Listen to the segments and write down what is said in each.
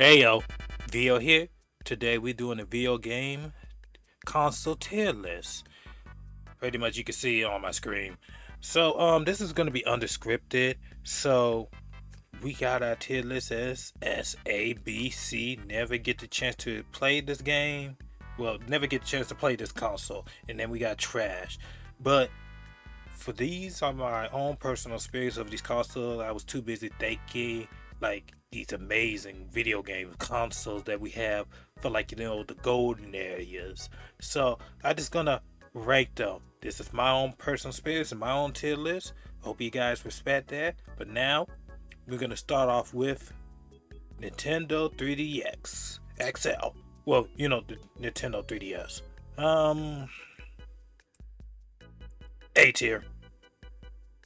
Hey yo, VO here. Today we doing a VO game console tier list. Pretty much you can see it on my screen. So this is gonna be unscripted. So we got our tier list as A, B, C. Never get the chance to play this game. Well, never get the chance to play this console. And then we got trash. But for these are my own personal experience of these consoles. I was too busy thinking like these amazing video game consoles that we have for like the golden areas. So I just gonna rank them. This is my own personal experience and my own tier list. Hope you guys respect that. But now we're gonna start off with Nintendo 3DS XL. Well, the Nintendo 3DS. A tier.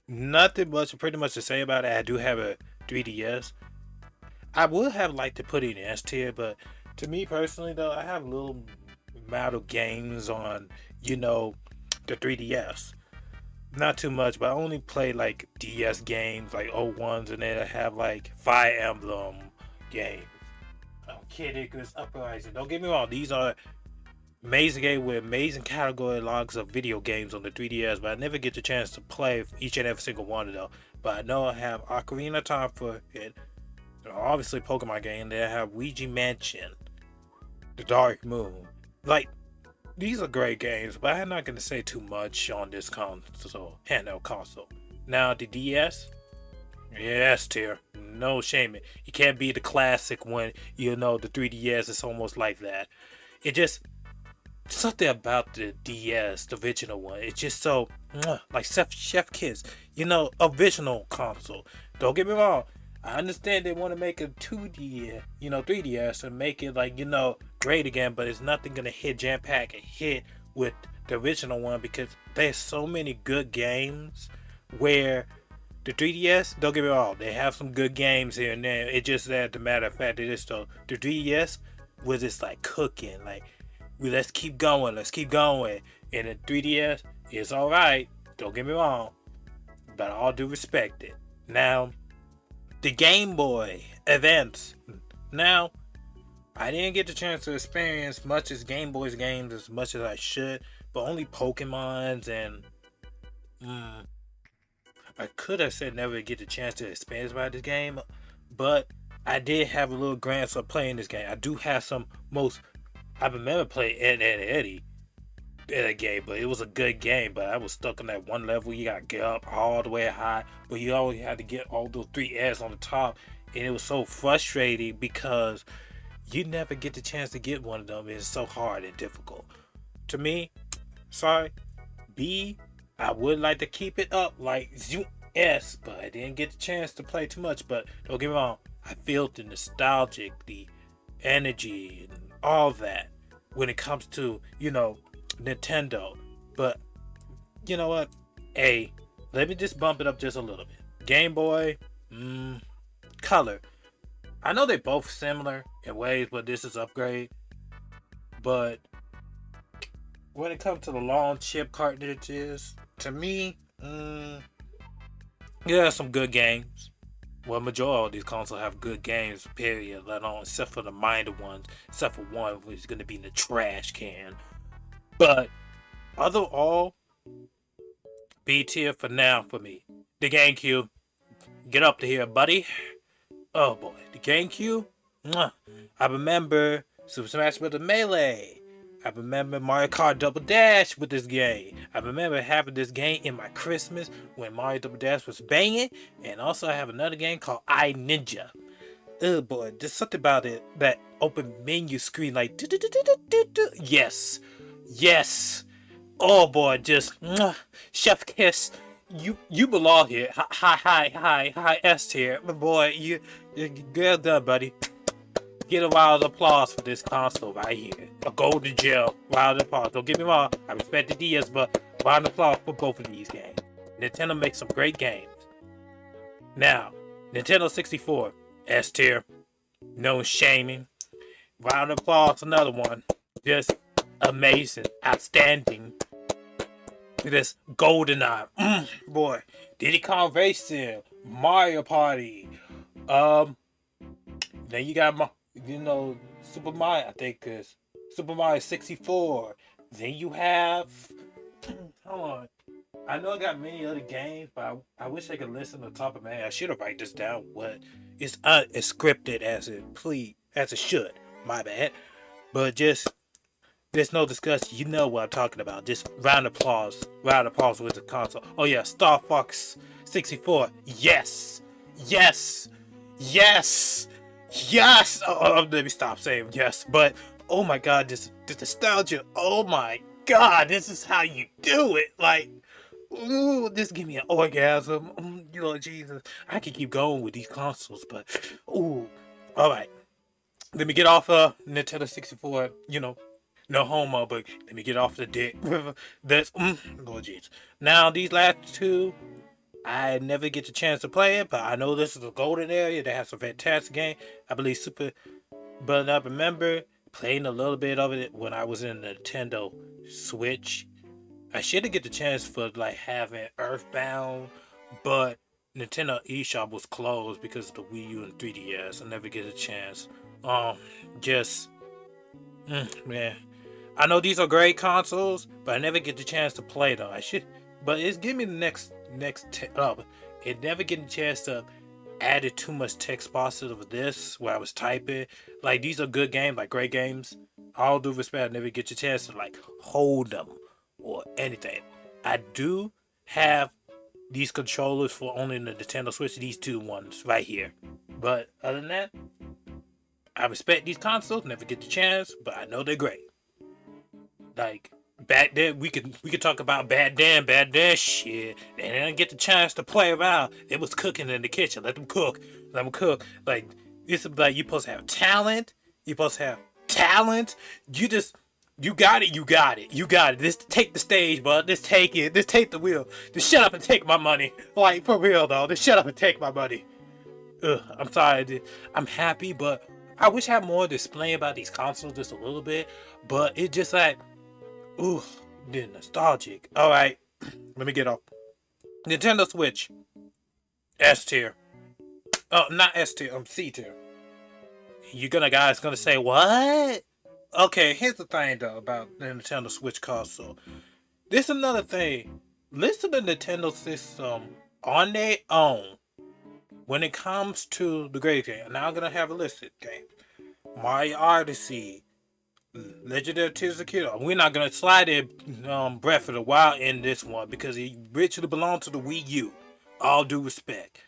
Nothing much, pretty much to say about it. I do have a 3DS. I would have liked to put it in S tier, but to me personally, though, I have little amount of games on, the 3DS. Not too much, but I only play like DS games, like old ones, and then I have like Fire Emblem games. Kid Icarus Uprising. Don't get me wrong, these are amazing game with amazing category logs of video games on the 3DS, but I never get the chance to play each and every single one of them. But I know I have Ocarina of Time for it. Obviously, Pokemon game. Then I have Luigi Mansion, The Dark Moon. Like, these are great games, but I'm not going to say too much on this console, handheld console. Now, the DS, yeah, S tier. No shame. You can't be the classic one. The 3DS is almost like that. It just something about the DS, the original one. It's just so like Chef Kiss, original console. Don't get me wrong. I understand they want to make a 2D, 3DS and make it like, great again, but it's nothing gonna hit jam pack and hit with the original one because there's so many good games where the 3DS, don't get me wrong, they have some good games here and there. It's just that the matter of fact, it is the 3DS was just like cooking, like let's keep going, And the 3DS is alright, don't get me wrong, but I all do respect it. Now, the Game Boy Advance. Now, I didn't get the chance to experience much as Game Boy's games as much as I should, but only Pokemon's and I could have said never get the chance to experience by this game, but I did have a little glance of playing this game. I do have some most. I remember playing Ed Eddie in a game, but it was a good game. But I was stuck on that one level. You got to get up all the way high, but you always had to get all those three S's on the top, and it was so frustrating because you never get the chance to get one of them. It's so hard and difficult. To me, sorry, B. I would like to keep it up like S, but I didn't get the chance to play too much. But don't get me wrong, I feel the nostalgic, the energy, and all that when it comes to Nintendo. But you know what? A, let me just bump it up just a little bit. Game Boy, Color. I know they're both similar in ways, but this is upgrade. But when it comes to the long chip cartridges, to me, yeah, some good games. Well, majority of these consoles have good games, period. Let alone except for the minor ones, except for one which is going to be in the trash can. But other all, B tier for now for me. The GameCube, get up to here, buddy. Oh boy, the GameCube. I remember Super Smash Bros. Melee. I remember Mario Kart Double Dash with this game. I remember having this game in my Christmas when Mario Double Dash was banging. And also I have another game called I Ninja. Oh boy, there's something about it, that open menu screen like yes. Yes. Oh boy, just Chef Kiss. You belong here. Hi S tier. Boy, you good done, buddy. Get a round of applause for this console right here. A golden gel round of applause. Don't get me wrong, I respect the DS, but round of applause for both of these games. Nintendo makes some great games. Now, Nintendo 64, S tier. No shaming. Round of applause, another one. Just amazing, outstanding. This GoldenEye. Boy. Diddy Kong Racing. Mario Party. Then you got you know, Super Mario, I think is Super Mario 64. Then you have, hold on. I know I got many other games, but I wish I could listen to the top of my head. I should have write this down. What it's as scripted as it should. My bad. But just there's no discussion. You know what I'm talking about. Just round of applause. Round of applause with the console. Oh yeah, Star Fox 64. Yes. Yes. Yes. Yes. Let me stop saying yes. But oh my god, this nostalgia. Oh my god, this is how you do it. Like, ooh, this give me an orgasm. You know, Jesus. I can keep going with these consoles, but ooh. All right. Let me get off Nintendo 64. You know, no homo, but let me get off the dick. That's Lord Jesus. Now these last two, I never get the chance to play it, but I know this is a golden area. They have some fantastic game. I believe Super, but I remember playing a little bit of it when I was in the Nintendo Switch. I should have get the chance for like having Earthbound, but Nintendo eShop was closed because of the Wii U and 3DS. I never get a chance. Just man, I know these are great consoles, but I never get the chance to play them. I should, but it's give me the next up. It never get a chance to added too much text boxes of this where I was typing. Like these are good games, like great games. All due respect, I never get your chance to like hold them or anything. I do have these controllers for only the Nintendo Switch. These two ones right here. But other than that, I respect these consoles. Never get the chance, but I know they're great. Like back then, we could talk about bad then shit. They didn't get the chance to play around. It was cooking in the kitchen. Let them cook. Let them cook. Like it's like you supposed to have talent. You supposed to have talent. You got it. You got it. You got it. Just take the stage, bud. Just take it. Just take the wheel. Just shut up and take my money. Like for real though. Just shut up and take my money. I'm sorry. I'm happy, but I wish I had more to explain about these consoles just a little bit. But it just like, ooh, the nostalgic. All right, let me get off. Nintendo Switch, S tier. Oh, not S tier. C tier. You gonna say what? Okay, here's the thing though about the Nintendo Switch console. This is another thing. Listen to the Nintendo system on their own when it comes to the great game. Now I'm gonna have a list of games. Mario Odyssey, Legend of Tears of Kingdom. We're not gonna slide in Breath of the Wild in this one because it originally belonged to the Wii U. All due respect,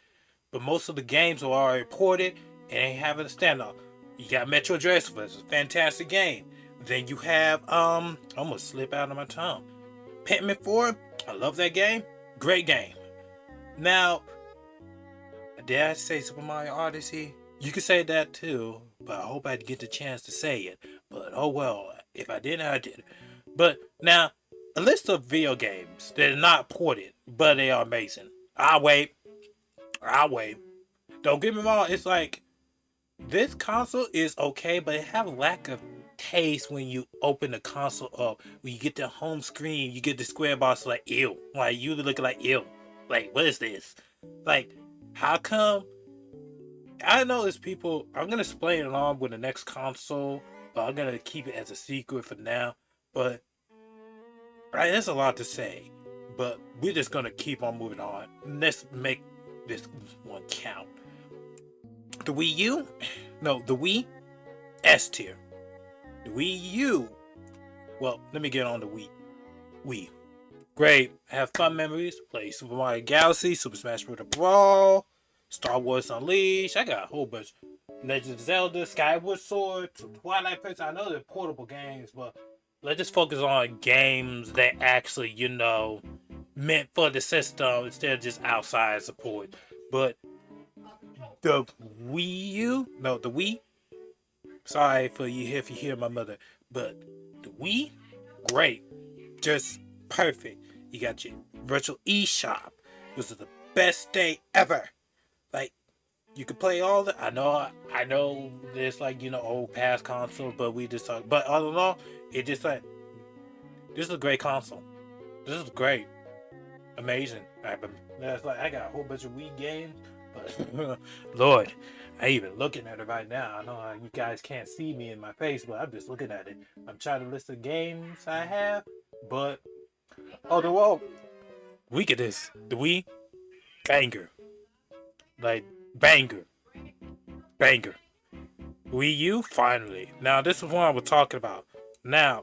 but most of the games are already ported and ain't having a standoff. You got Metro Exodus, a fantastic game. Then you have almost slip out of my tongue. Pikmin 4, I love that game. Great game. Now, did I say Super Mario Odyssey? You could say that too, but I hope I'd get the chance to say it. But oh well, if I didn't, I did. But now, a list of video games that are not ported, but they are amazing. I'll wait. Don't get me wrong, it's like, this console is okay, but it have a lack of taste when you open the console up. When you get the home screen, you get the square box like ew. Like you looking like ew. Like what is this? Like how come? I know there's people. I'm gonna explain it along with the next console, but I'm gonna keep it as a secret for now. But right, there's a lot to say, but we're just gonna keep on moving on. Let's make this one count. The Wii U, no, the Wii, S tier. The Wii U. Well, let me get on the Wii. Great. I have fun memories. Play Super Mario Galaxy, Super Smash Bros. Brawl, Star Wars Unleashed. I got a whole bunch. Legend of Zelda, Skyward Sword, Twilight Princess. I know they're portable games, but let's just focus on games that actually, meant for the system instead of just outside support. But the Wii U, no, the Wii. Sorry for you if you hear my mother, but the Wii, great, just perfect. You got your virtual eShop. This is the best day ever. Like you could play all the. I know. There's like old past consoles, but we just talk. But all in all, it just like this is a great console. This is great, amazing. I got a whole bunch of Wii games, but Lord, I even looking at it right now. I know you guys can't see me in my face, but I'm just looking at it. I'm trying to list the games I have, but oh, the whoa, we get this. The Wii banger, like banger, banger. Wii U finally. Now this is what I was talking about. Now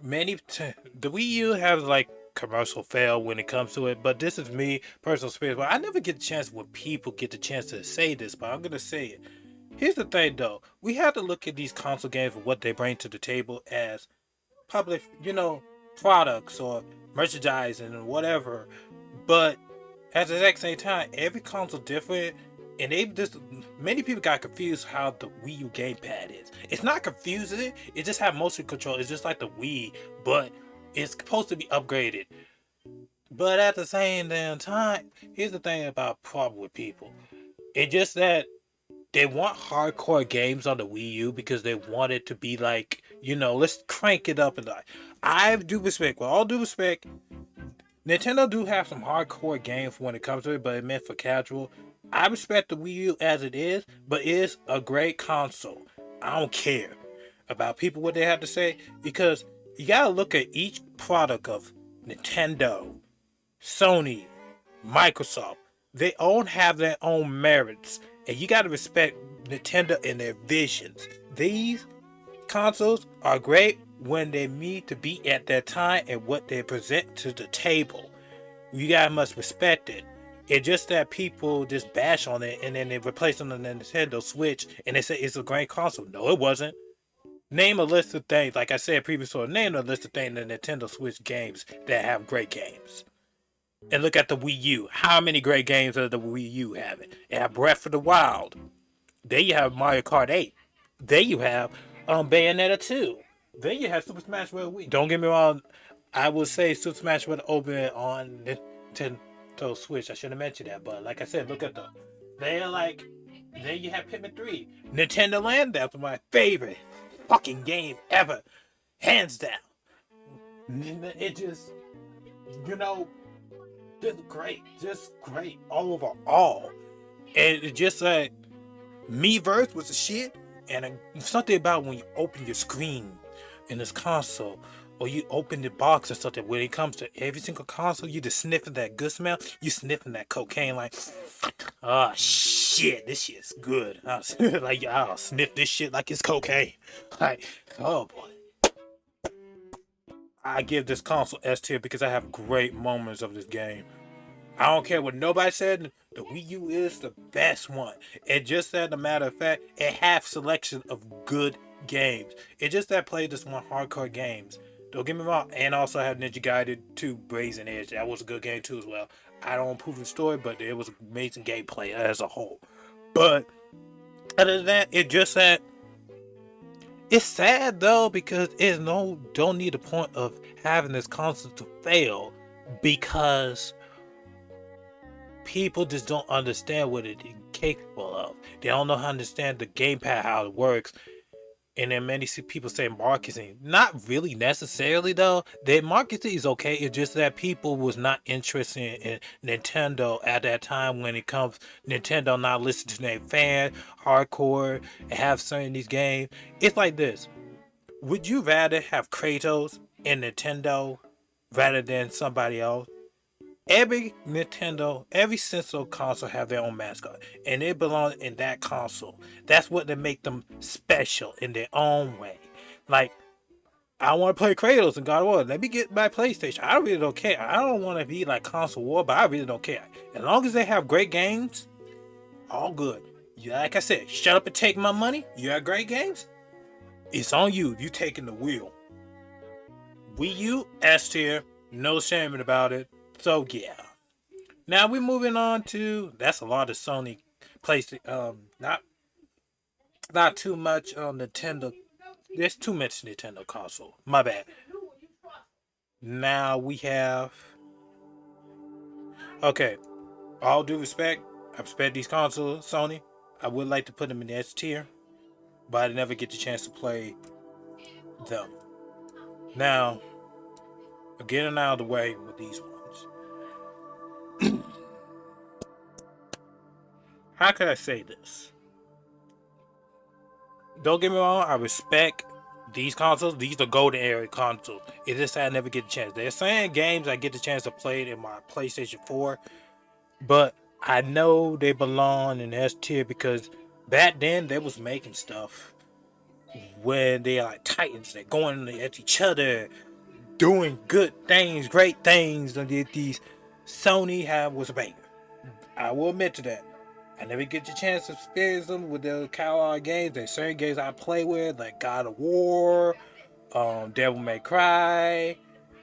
the Wii U has like commercial fail when it comes to it, but this is me personal experience. But I never get the chance when people get the chance to say this, but I'm gonna say it. Here's the thing though, we have to look at these console games for what they bring to the table as public, products or merchandise and whatever. But at the exact same time, every console different, and they just many people got confused how the Wii U gamepad is. It's not confusing. It just have motion control. It's just like the Wii, but it's supposed to be upgraded. But at the same damn time, here's the thing about problem with people. It's just that they want hardcore games on the Wii U because they want it to be like, let's crank it up and like. I do respect, with all due respect, Nintendo do have some hardcore games when it comes to it, but it meant for casual. I respect the Wii U as it is, but it's a great console. I don't care about people what they have to say because you gotta look at each product of Nintendo, Sony, Microsoft. They all have their own merits, and you gotta respect Nintendo and their visions. These consoles are great when they need to be at their time and what they present to the table. You guys must respect it. It's just that people just bash on it and then they replace it on the Nintendo Switch and they say it's a great console. No, it wasn't. Name a list of things, like I said previously, name a list of things in the Nintendo Switch games that have great games. And look at the Wii U. How many great games does the Wii U have? It have Breath of the Wild. There you have Mario Kart 8. There you have Bayonetta 2. There you have Super Smash Bros. Wii. Don't get me wrong. I would say Super Smash Bros. Open on Nintendo Switch. I should have mentioned that, but like I said, look at the. They're like. There you have Pikmin 3. Nintendo Land. That's my favorite fucking game ever, hands down. It just, you know, just great overall. And it just like Miiverse was a shit, and something about when you open your screen in this console, or you open the box or something. When it comes to every single console, you just sniffing that good smell. You sniffing that cocaine, like, oh shit, this shit's good. Like I'll sniff this shit like it's cocaine. Like, oh boy. I give this console S tier because I have great moments of this game. I don't care what nobody said. The Wii U is the best one. It just said, a matter of fact, it has selection of good games. It just that played just one hardcore games. Don't get me wrong. And also have Ninja Gaiden 2 Brazen Edge. That was a good game too as well. I don't approve the story, but it was amazing gameplay as a whole. But other than that, it just that it's sad though because it's don't need a point of having this console to fail because people just don't understand what it is capable of. They don't know how to understand the gamepad, how it works. And then many people say marketing. Not really necessarily though. Their marketing is okay. It's just that people was not interested in Nintendo at that time when it comes Nintendo not listening to their fan, hardcore, and have certain these games. It's like this. Would you rather have Kratos in Nintendo rather than somebody else? Every Nintendo, every console have their own mascot, and it belongs in that console. That's what they make them special in their own way. Like, I want to play Kratos and God of War. Let me get my PlayStation. I really don't care. I don't want to be like console war, but I really don't care. As long as they have great games, all good. Yeah, like I said, shut up and take my money. You have great games. It's on you. You taking the wheel. Wii U S tier, no shaming about it. So yeah. Now we're moving on to that's a lot of Sony PlayStation. Not too much on Nintendo. There's too much Nintendo console. My bad. Now we have okay. All due respect, I respect these consoles, Sony. I would like to put them in the S tier, but I never get the chance to play them. Now, getting out of the way with these ones. how could I say this? Don't get me wrong, I respect these consoles. These are golden era consoles. It's just I never get the chance. They're saying games I get the chance to play it in my PlayStation 4, but I know they belong in S tier because back then they was making stuff when they're like titans, they're going at each other, doing good things, great things. And these Sony have was a banger. I will admit to that. I never get the chance to experience them with the catalog games. There's certain games I play with, like God of War, Devil May Cry,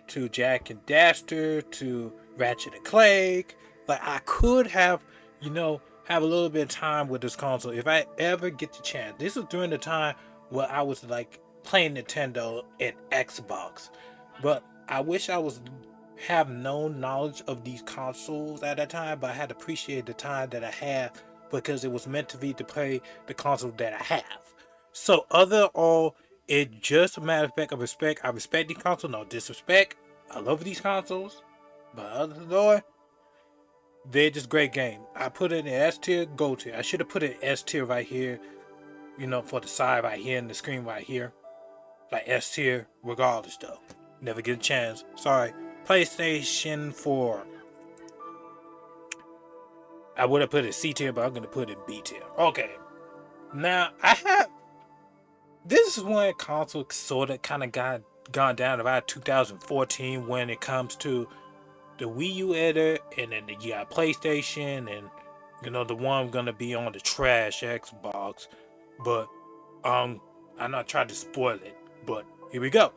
to Jack and Daxter, to Ratchet and Clank. Like I could have, have a little bit of time with this console if I ever get the chance. This was during the time where I was like playing Nintendo and Xbox, but I wish I was have no knowledge of these consoles at that time, but I had to appreciate the time that I had because it was meant to be to play the console that I have. So other all, it just a matter of fact of respect. I respect these consoles, no disrespect. I love these consoles, but other than that, they're just great game. I put it in S tier, Gold tier. I should have put it in S tier right here, for the side right here and the screen right here. Like S tier, regardless though. Never get a chance. Sorry. PlayStation 4. I would have put it C tier, but I'm gonna put it B tier. Okay. Now this is when console sort of kind of gone down about 2014 when it comes to the Wii U era, and then you got PlayStation, and the one gonna be on the trash Xbox. But I'm not trying to spoil it, but here we go.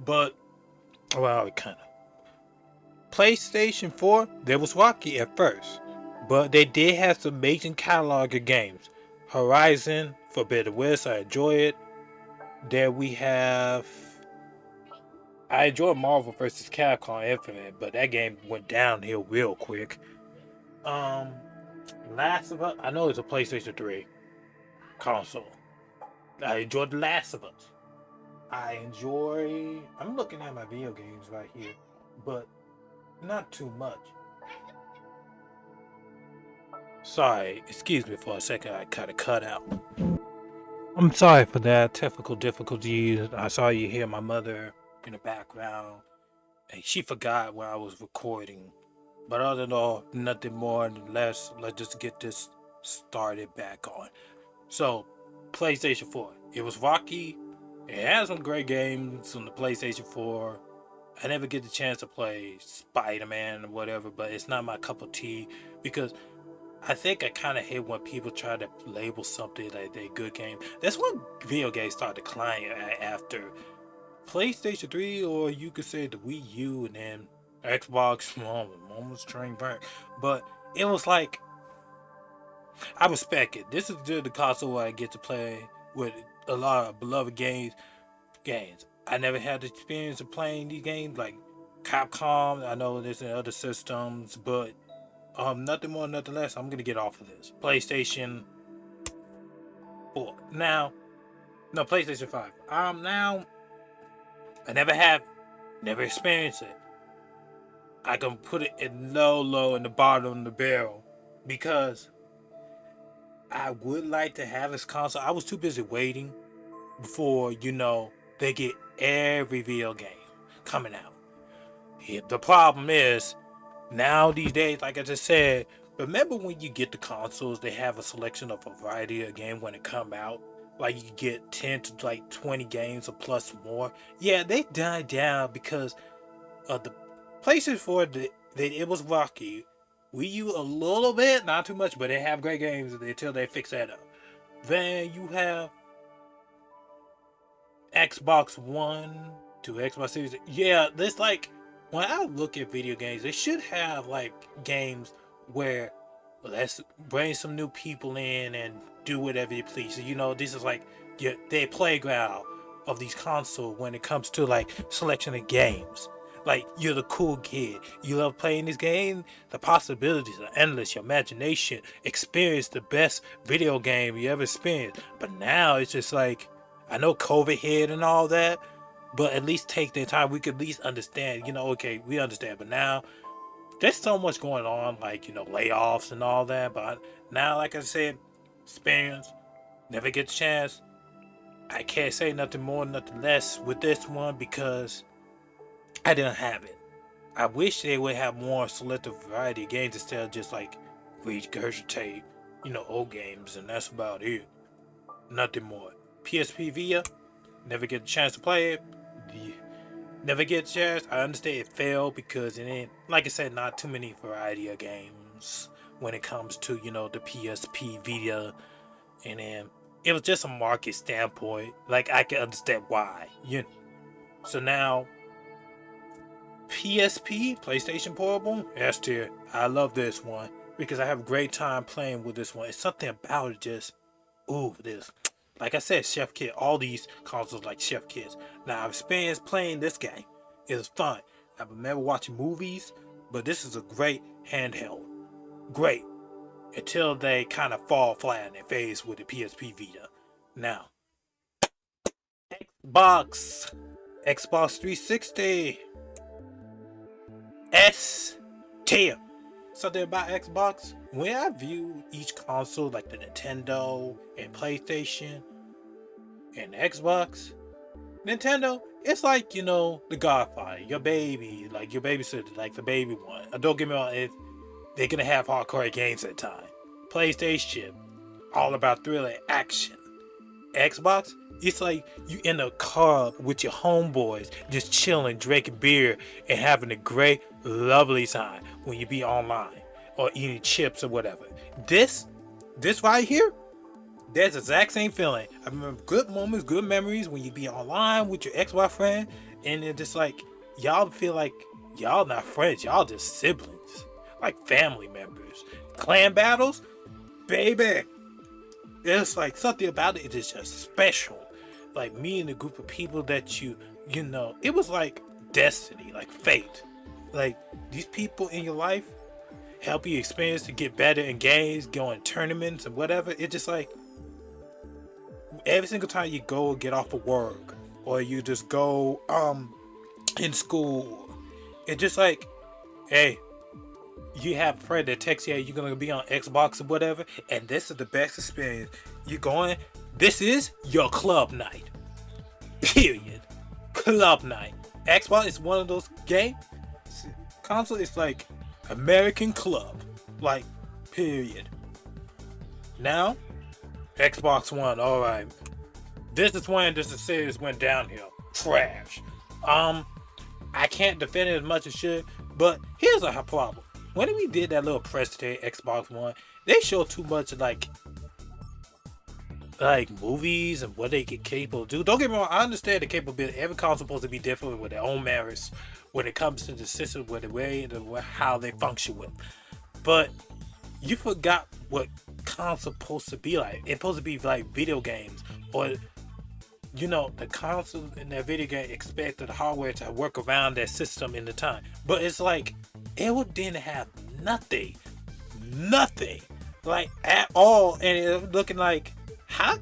But well, it kind of PlayStation 4, they was rocky at first, but they did have some amazing catalog of games. Horizon, Forbidden West, I enjoy it. There we have, I enjoy Marvel vs. Capcom Infinite, but that game went downhill real quick. Last of Us, I know it's a PlayStation 3 console. I enjoyed The Last of Us. I'm looking at my video games right here, but not too much. Sorry, excuse me for a second, I kind of cut out. I'm sorry for that, technical difficulties. I saw you hear my mother in the background, and she forgot where I was recording. But other than all, nothing more than less. Let's just get this started back on. So, PlayStation 4. It was rocky. It had some great games on the PlayStation 4. I never get the chance to play Spider-Man or whatever, but it's not my cup of tea because I think I kind of hate when people try to label something like they good game. That's when video games start declining after PlayStation 3, or you could say the Wii U, and then Xbox moments train back. But it was like, I respect it. This is the console where I get to play with a lot of beloved games. I never had the experience of playing these games like Capcom. I know there's in other systems, but nothing more, nothing less. I'm gonna get off of this. PlayStation 4. Now, no, PlayStation 5. Now, I never experienced it. I can put it in low in the bottom of the barrel because I would like to have this console. I was too busy waiting before, they get every video game coming out. The problem is, now these days, like I just said, remember when you get the consoles, they have a selection of a variety of games when it come out? Like you get 10 to like 20 games or plus more. Yeah, they died down because of the PlayStation 4, it was rocky. Wii U a little bit, not too much, but they have great games until they fix that up. Then you have Xbox One to Xbox Series. Yeah, this like when I look at video games, they should have like games where let's bring some new people in and do whatever you please. So, this is like their playground of these consoles when it comes to like selection of games. Like you're the cool kid. You love playing this game. The possibilities are endless. Your imagination experience the best video game you ever experienced. But now it's just like, I know COVID hit and all that, but at least take their time. We could at least understand, okay, we understand. But now there's so much going on, like, layoffs and all that. But now, like I said, experience, never get a chance. I can't say nothing more, nothing less with this one because I didn't have it. I wish they would have more selective variety of games instead of just like regurgitate, old games, and that's about it. Nothing more. PSP Vita, never get a chance to play it. Never get a chance. I understand it failed because it ain't, like I said, not too many variety of games when it comes to, the PSP Vita. And then it was just a market standpoint. Like, I can understand why. So now, PSP, PlayStation Portable, S tier. I love this one because I have a great time playing with this one. It's something about it just, this. Like I said, Chef Kid, all these consoles like Chef Kids. Now, I've experienced playing this game. It was fun. I remember watching movies, but this is a great handheld. Great. Until they kind of fall flat in their face with the PSP Vita. Now, Xbox 360. S tier. Something about Xbox. When I view each console like the Nintendo and PlayStation and Xbox, Nintendo, it's like, the Godfather, your baby, like your babysitter, like the baby one. Don't get me wrong, they're gonna have hardcore games at time. PlayStation, all about thriller action. Xbox, it's like you in a car with your homeboys, just chilling, drinking beer, and having a great, lovely time when you be online or eating chips or whatever. This right here, that's the exact same feeling. I remember good moments, good memories when you be online with your ex-wife friend, and it's just like y'all feel like y'all not friends, y'all just siblings, like family members. Clan battles, baby. It's like something about it is just special. Like meeting a group of people that it was like destiny, like fate. Like these people in your life help you experience to get better in games, go in tournaments and whatever. It's just like every single time you go get off of work or you just go in school, it's just like, hey, you have a friend that texts you, hey, you're gonna be on Xbox or whatever, and this is the best experience. You're going, this is your club night. Period. Club night. Xbox is one of those games. Console is like American club. Like, period. Now, Xbox One, alright. This is when this series went downhill. Trash. I can't defend it as much as should, but here's a problem. When we did that little press today, Xbox One, they showed too much like movies and what they get capable of do. Don't get me wrong, I understand the capability. Every console supposed to be different with their own merits when it comes to the system, with the way and how they function with. But you forgot what console supposed to be like. It's supposed to be like video games, or the console in that video game expect the hardware to work around that system in the time. But it's like it didn't have nothing like at all, and it looking like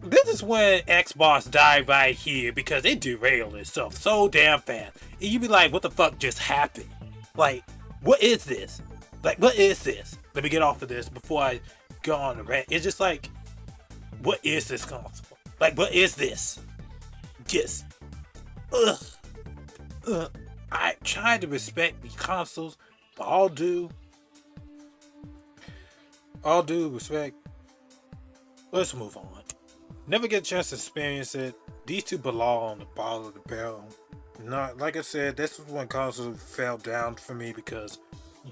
this is when Xbox died right here because it derailed itself so damn fast. And you be like, what the fuck just happened? Like, what is this? Like, what is this? Let me get off of this before I go on the rant. It's just like, what is this console? Like, what is this? Just, I try to respect the consoles, but all due respect, let's move on. Never get a chance to experience it. These two belong on the bottom of the barrel. Not like I said, this was when consoles fell down for me because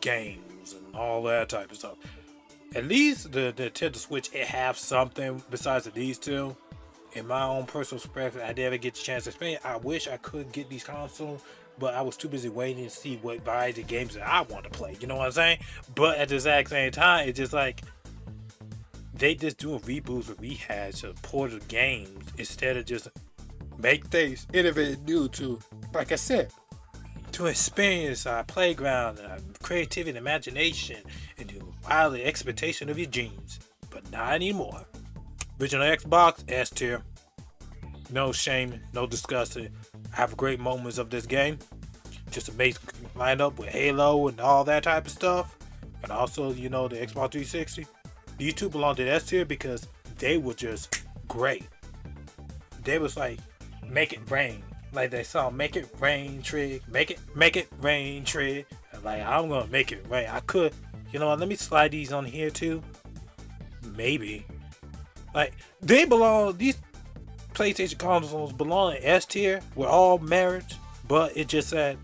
games and all that type of stuff. At least the Nintendo Switch, it have something besides these two. In my own personal perspective, I never get the chance to experience. I wish I could get these consoles, but I was too busy waiting to see what variety of games that I want to play. You know what I'm saying? But at the exact same time, it's just like they just doing reboots or rehash of ported games instead of just make things innovative new to, like I said, to experience our playground, creativity, and imagination, and the wild expectation of your dreams. But not anymore. Original Xbox, S tier. No shame, no disgusting. I have great moments of this game. just amazing lineup with Halo and all that type of stuff, and also the Xbox 360. These two belong to S tier because they were just great. They was like make it rain, like that song "Make It Rain" Trig, make it rain Trig. Like I'm gonna make it rain. I could, let me slide these on here too. Maybe, like they belong. These PlayStation consoles belong in S tier. We're all marriage, but it just said,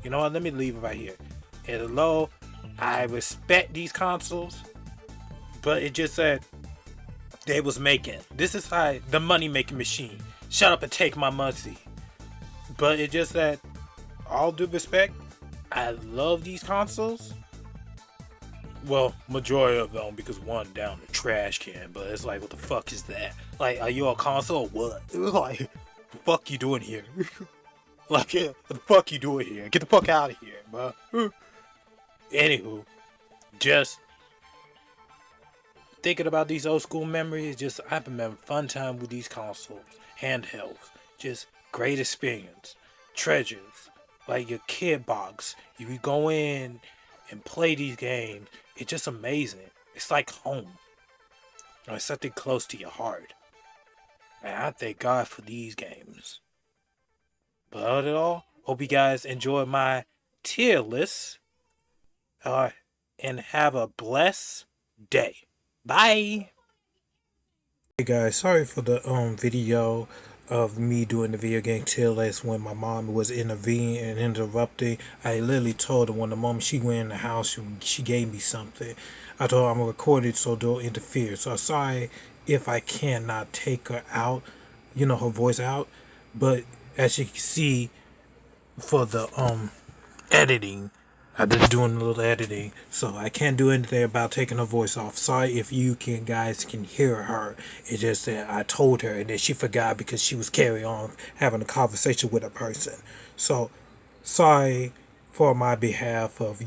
let me leave it right here. Hello, I respect these consoles, but it just said they was making. This is like the money making machine. Shut up and take my money. But it just said, all due respect, I love these consoles. Well, majority of them, because one down the trash can, but it's like, what the fuck is that? Like, are you a console or what? It was like, the fuck you doing here? Like, yeah, what the fuck you doing here? Get the fuck out of here, bro. Anywho, just thinking about these old school memories, just I've been having fun time with these consoles, handhelds, just great experience, treasures, like your kid box. You go in and play these games. It's just amazing. It's like home. It's something close to your heart. And I thank God for these games. But all in all, hope you guys enjoy my tier list. And have a blessed day. Bye. Hey guys, sorry for the video of me doing the video game tier list when my mom was intervening and interrupting. I literally told her when the moment she went in the house, she gave me something. I told her I'm gonna record it so don't interfere. So sorry if I cannot take her out, her voice out. But as you can see, for the editing, I've been doing a little editing, so I can't do anything about taking her voice off. Sorry if you guys can hear her. It's just that I told her and then she forgot because she was carrying on having a conversation with a person. So sorry for my behalf of,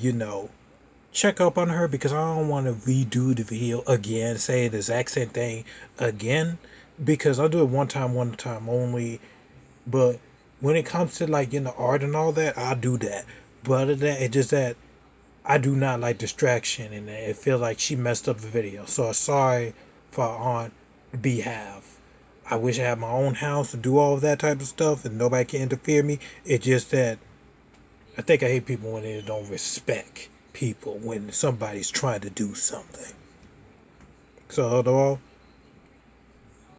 check up on her because I don't want to redo the video again, say the exact same thing again, because I'll do it one time only. But when it comes to art and all that, I'll do that. But other than that, it's just that I do not like distraction, and it feels like she messed up the video. So sorry for Aunt behalf. I wish I had my own house to do all of that type of stuff, and nobody can interfere me. It's just that I think I hate people when they don't respect people when somebody's trying to do something. So overall,